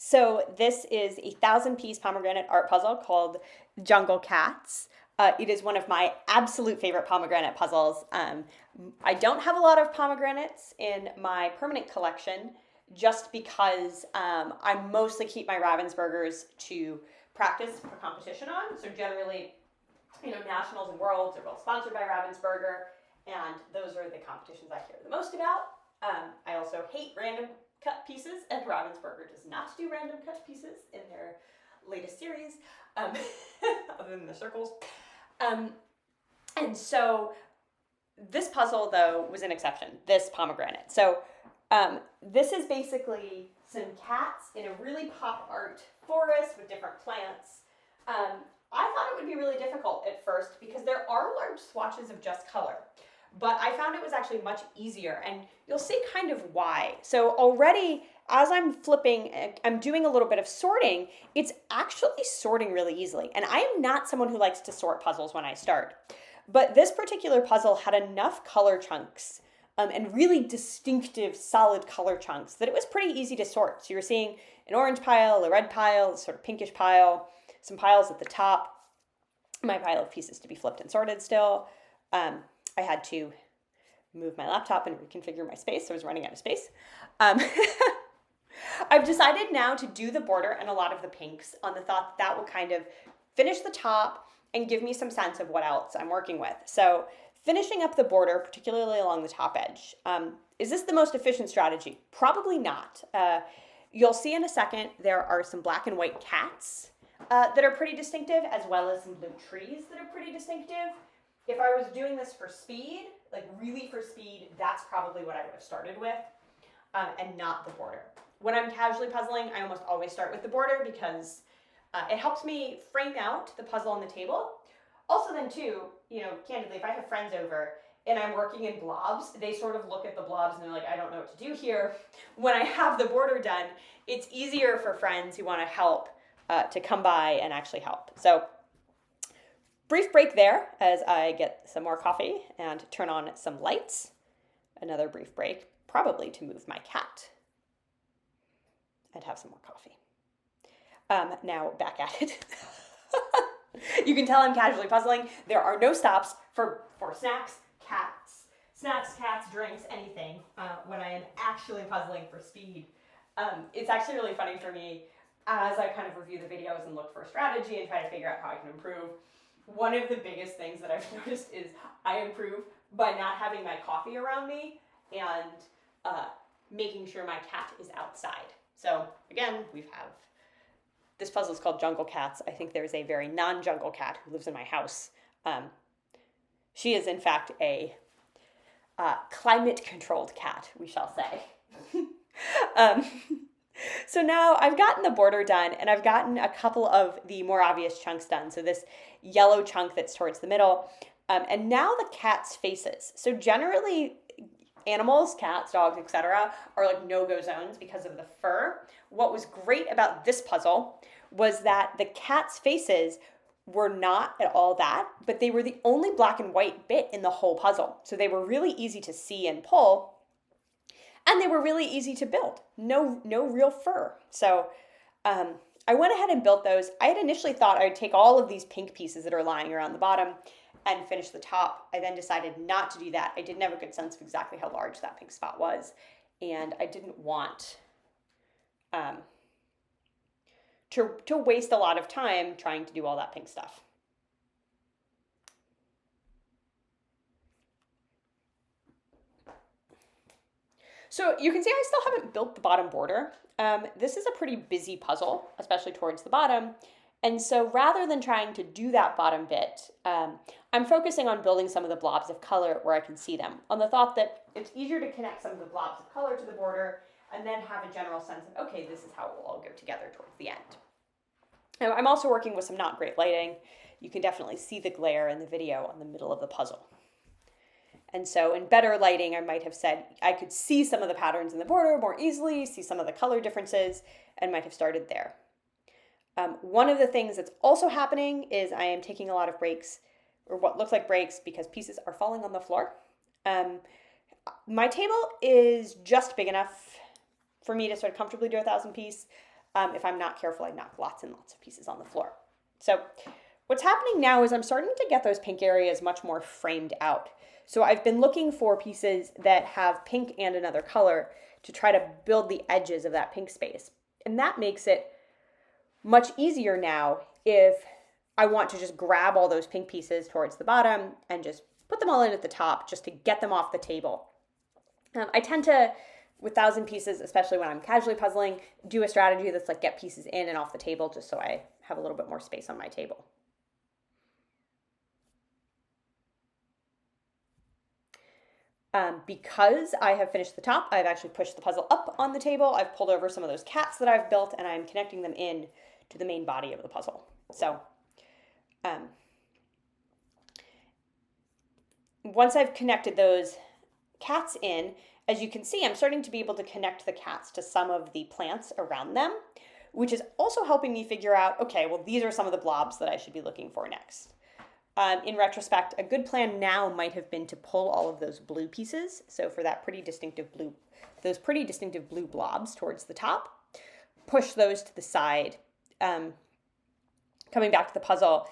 So this is a 1,000-piece pomegranate art puzzle called Jungle Cats. It is one of my absolute favorite pomegranate puzzles. I don't have a lot of pomegranates in my permanent collection just because I mostly keep my Ravensburgers to practice for competition on. So generally, nationals and worlds are both sponsored by Ravensburger, and those are the competitions I hear the most about. I also hate random cut pieces, and Ravensburger does not do random cut pieces in their latest series, um, other than the circles. And so this puzzle, though, was an exception, this pomegranate. So this is basically some cats in a really pop art forest with different plants. I thought it would be really difficult at first because there are large swatches of just color. But I found it was actually much easier, and you'll see kind of why. So already, as I'm flipping, I'm doing a little bit of sorting, it's actually sorting really easily. And I am not someone who likes to sort puzzles when I start. But this particular puzzle had enough color chunks and really distinctive solid color chunks that it was pretty easy to sort. So you're seeing an orange pile, a red pile, a sort of pinkish pile, some piles at the top, my pile of pieces to be flipped and sorted still. I had to move my laptop and reconfigure my space. So I was running out of space. I've decided now to do the border and a lot of the pinks on the thought that will kind of finish the top and give me some sense of what else I'm working with. So finishing up the border, particularly along the top edge. Is this the most efficient strategy? Probably not. You'll see in a second there are some black and white cats that are pretty distinctive, as well as some blue trees that are pretty distinctive. If I was doing this for speed, like really for speed, that's probably what I would have started with, and not the border. When I'm casually puzzling, I almost always start with the border because it helps me frame out the puzzle on the table. Also then too, candidly, if I have friends over and I'm working in blobs, they sort of look at the blobs and they're like, I don't know what to do here. When I have the border done, it's easier for friends who want to help to come by and actually help. So brief break there as I get some more coffee and turn on some lights. Another brief break, probably to move my cat and have some more coffee. Now back at it. You can tell I'm casually puzzling. There are no stops for snacks, cats, drinks, anything when I am actually puzzling for speed. It's actually really funny for me as I kind of review the videos and look for strategy and try to figure out how I can improve. One of the biggest things that I've noticed is I improve by not having my coffee around me and making sure my cat is outside. So again, this puzzle is called Jungle Cats. I think there's a very non-jungle cat who lives in my house. She is in fact a climate-controlled cat, we shall say. So now I've gotten the border done and I've gotten a couple of the more obvious chunks done. So this yellow chunk that's towards the middle. And now the cat's faces. So generally animals, cats, dogs, etc. are like no-go zones because of the fur. What was great about this puzzle was that the cat's faces were not at all that, but they were the only black and white bit in the whole puzzle. So they were really easy to see and pull. And they were really easy to build. No real fur. So I went ahead and built those. I had initially thought I would take all of these pink pieces that are lying around the bottom and finish the top. I then decided not to do that. I didn't have a good sense of exactly how large that pink spot was. And I didn't want to waste a lot of time trying to do all that pink stuff. So you can see I still haven't built the bottom border. This is a pretty busy puzzle, especially towards the bottom. And so rather than trying to do that bottom bit, I'm focusing on building some of the blobs of color where I can see them, on the thought that it's easier to connect some of the blobs of color to the border and then have a general sense of, okay, this is how it will all go together towards the end. Now, I'm also working with some not great lighting. You can definitely see the glare in the video on the middle of the puzzle. And so in better lighting, I might have said I could see some of the patterns in the border more easily, see some of the color differences, and might have started there. One of the things that's also happening is I am taking a lot of breaks, or what looks like breaks, because pieces are falling on the floor. My table is just big enough for me to sort of comfortably do a 1,000 piece. If I'm not careful, I knock lots and lots of pieces on the floor. So what's happening now is I'm starting to get those pink areas much more framed out. So I've been looking for pieces that have pink and another color to try to build the edges of that pink space. And that makes it much easier now if I want to just grab all those pink pieces towards the bottom and just put them all in at the top just to get them off the table. I tend to, with 1,000 pieces, especially when I'm casually puzzling, do a strategy that's like get pieces in and off the table just so I have a little bit more space on my table. Because I have finished the top, I've actually pushed the puzzle up on the table. I've pulled over some of those cats that I've built, and I'm connecting them in to the main body of the puzzle. So once I've connected those cats in, as you can see, I'm starting to be able to connect the cats to some of the plants around them, which is also helping me figure out, okay, well, these are some of the blobs that I should be looking for next. In retrospect, a good plan now might have been to pull all of those blue pieces. So for that those pretty distinctive blue blobs towards the top, push those to the side. Coming back to the puzzle,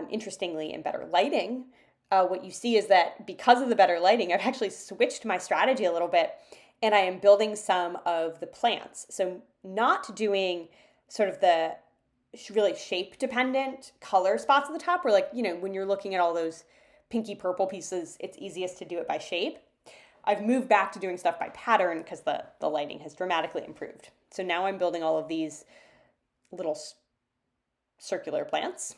interestingly, in better lighting, what you see is that because of the better lighting, I've actually switched my strategy a little bit, and I am building some of the plants. So not doing sort of the really shape dependent color spots at the top where, like, you know, when you're looking at all those pinky purple pieces, it's easiest to do it by shape. I've moved back to doing stuff by pattern because the lighting has dramatically improved. So now I'm building all of these little circular plants.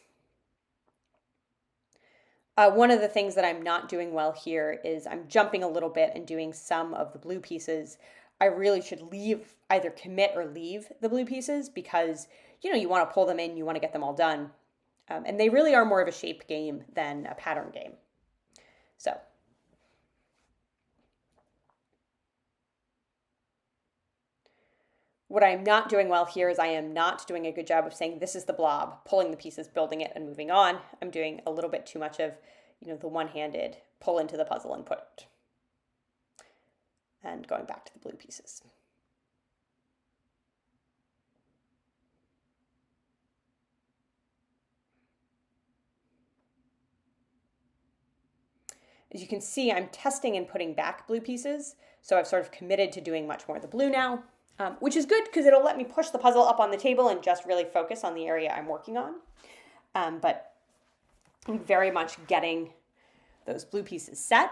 One of the things that I'm not doing well here is I'm jumping a little bit and doing some of the blue pieces. I really should either commit or leave the blue pieces because, you know, you want to pull them in, you want to get them all done. And they really are more of a shape game than a pattern game. So what I'm not doing well here is I am not doing a good job of saying this is the blob, pulling the pieces, building it, and moving on. I'm doing a little bit too much of, you know, the one-handed pull into the puzzle and put it. And going back to the blue pieces. As you can see, I'm testing and putting back blue pieces. So I've sort of committed to doing much more of the blue now, which is good because it'll let me push the puzzle up on the table and just really focus on the area I'm working on. But I'm very much getting those blue pieces set.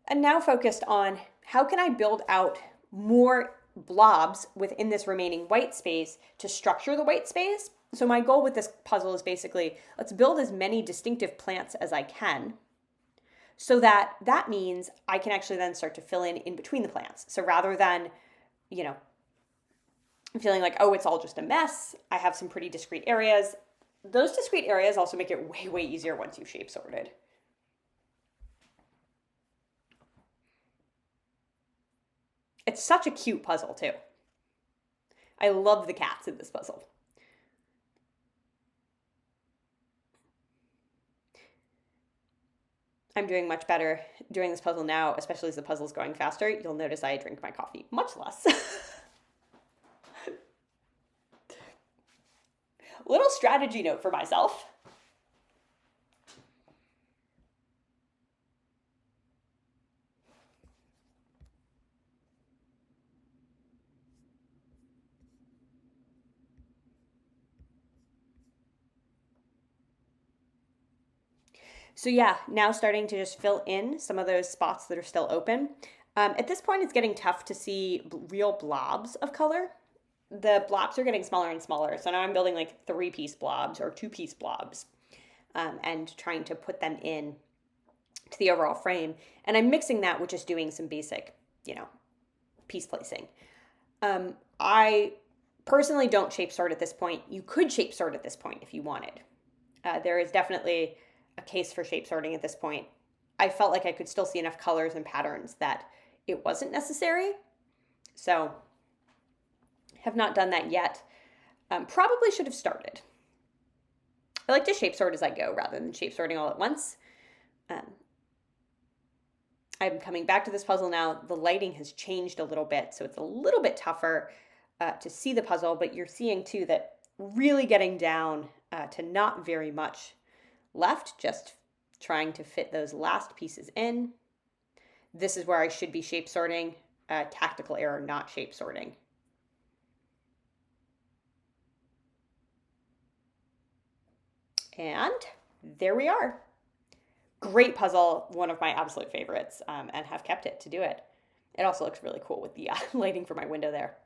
And now focused on how can I build out more blobs within this remaining white space to structure the white space. So my goal with this puzzle is basically, let's build as many distinctive plants as I can. So that means I can actually then start to fill in between the plants. So rather than, you know, feeling like, oh, it's all just a mess, I have some pretty discrete areas. Those discrete areas also make it way, way easier once you've shape sorted. It's such a cute puzzle too. I love the cats in this puzzle. I'm doing much better doing this puzzle now, especially as the puzzle's going faster. You'll notice I drink my coffee much less. Little strategy note for myself. So yeah, now starting to just fill in some of those spots that are still open. At this point, it's getting tough to see real blobs of color. The blobs are getting smaller and smaller. So now I'm building like 3-piece blobs or 2-piece blobs and trying to put them in to the overall frame. And I'm mixing that with just doing some basic, you know, piece placing. I personally don't shape sort at this point. You could shape sort at this point if you wanted. There is definitely a case for shape sorting at this point. I felt like I could still see enough colors and patterns that it wasn't necessary. So have not done that yet. Probably should have started. I like to shape sort as I go rather than shape sorting all at once. I'm coming back to this puzzle now. The lighting has changed a little bit, so it's a little bit tougher to see the puzzle, but you're seeing too that really getting down to not very much left, just trying to fit those last pieces in. This is where I should be shape sorting. Tactical error, not shape sorting. And there we are. Great puzzle, one of my absolute favorites, and have kept it to do it. It also looks really cool with the lighting for my window there.